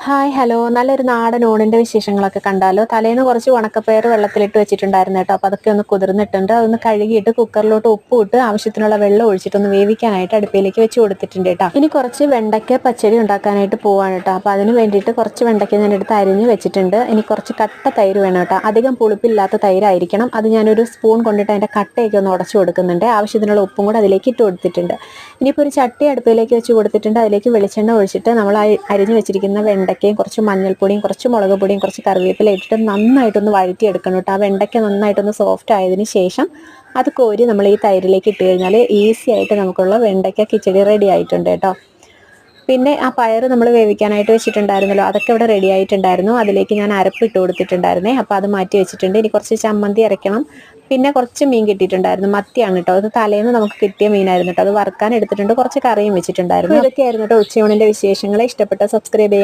Hi hello നല്ലൊരു നാടൻ ഊണിൻ്റെ വിശേഷങ്ങളൊക്കെ കണ്ടാലോ. തലേന്ന് കുറച്ച് ഉണക്കപ്പയർ വെള്ളത്തിലിട്ട് വെച്ചിട്ടുണ്ടായിരുന്നു കേട്ടോ. അപ്പോൾ അതൊക്കെ ഒന്ന് കുതിർന്നിട്ടുണ്ട്. അതൊന്ന് കഴുകിയിട്ട് കുക്കറിലോട്ട് ഉപ്പ് ഇട്ട് ആവശ്യത്തിനുള്ള വെള്ളം ഒഴിച്ചിട്ടൊന്ന് വേവിക്കാനായിട്ട് അടുപ്പിലേക്ക് വെച്ച് കൊടുത്തിട്ടുണ്ട് കേട്ടോ. ഇനി കുറച്ച് വെണ്ടയ്ക്ക പച്ചടി ഉണ്ടാക്കാനായിട്ട് പോവാണ് കേട്ടോ. അപ്പോൾ അതിന് വേണ്ടിയിട്ട് കുറച്ച് വെണ്ടയ്ക്ക ഞാൻ എടുത്ത് അരിഞ്ഞ് വെച്ചിട്ടുണ്ട്. ഇനി കുറച്ച് കട്ട തൈര് വേണം കേട്ടോ. അധികം പുളിപ്പില്ലാത്ത തൈരായിരിക്കണം. അത് ഞാനൊരു സ്പൂൺ കൊണ്ടിട്ട് അതിൻ്റെ കട്ടയൊക്കെ ഒന്ന് ഉടച്ചു കൊടുക്കുന്നുണ്ട്. ആവശ്യത്തിനുള്ള ഉപ്പും കൂടെ അതിലേക്ക് ഇട്ട് കൊടുത്തിട്ടുണ്ട്. ഇനിയിപ്പോൾ ഒരു ചട്ടി അടുപ്പിലേക്ക് വെച്ച് കൊടുത്തിട്ടുണ്ട്. അതിലേക്ക് വെളിച്ചെണ്ണ ഒഴിച്ചിട്ട് നമ്മൾ അരിഞ്ഞ് വെച്ചിരിക്കുന്ന വെണ്ടയ്ക്കയും കുറച്ച് മഞ്ഞൾപ്പൊടിയും കുറച്ച് മുളക് പൊടിയും കുറച്ച് കറിവേപ്പില ഇട്ടിട്ട് നന്നായിട്ടൊന്ന് വഴറ്റിയെടുക്കണം കേട്ടോ. ആ വെണ്ടയ്ക്ക നന്നായിട്ടൊന്ന് സോഫ്റ്റ് ആയതിന് ശേഷം അത് കോരി നമ്മൾ ഈ തൈരിലേക്ക് ഇട്ട് കഴിഞ്ഞാൽ ഈസി ആയിട്ട് നമുക്കുള്ള വെണ്ടയ്ക്ക കിച്ചടി റെഡി ആയിട്ടുണ്ട് കേട്ടോ. പിന്നെ ആ പയർ നമ്മൾ വേവിക്കാനായിട്ട് വെച്ചിട്ടുണ്ടായിരുന്നല്ലോ, അതൊക്കെ ഇവിടെ റെഡി ആയിട്ടുണ്ടായിരുന്നു. അതിലേക്ക് ഞാൻ അരപ്പിട്ട് കൊടുത്തിട്ടുണ്ടായിരുന്നേ. അപ്പോൾ അത് മാറ്റി വെച്ചിട്ടുണ്ട്. ഇനി കുറച്ച് ചമ്മന്തി അരയ്ക്കണം. പിന്നെ കുറച്ച് മീൻ കിട്ടിയിട്ടുണ്ടായിരുന്നു, മത്തിയാണ് കേട്ടോ. അത് തലേന്ന് നമുക്ക് കിട്ടിയ മീനായിരുന്നു കേട്ടോ. അത് വറുക്കാൻ എടുത്തിട്ടുണ്ട്. കുറച്ച് കറിയും വെച്ചിട്ടുണ്ടായിരുന്നു. ഇതൊക്കെയായിരുന്നു കേട്ടോ ഉച്ചയൂണിൻ്റെ വിശേഷങ്ങൾ. ഇഷ്ടപ്പെട്ട സബ്സ്ക്രൈബ്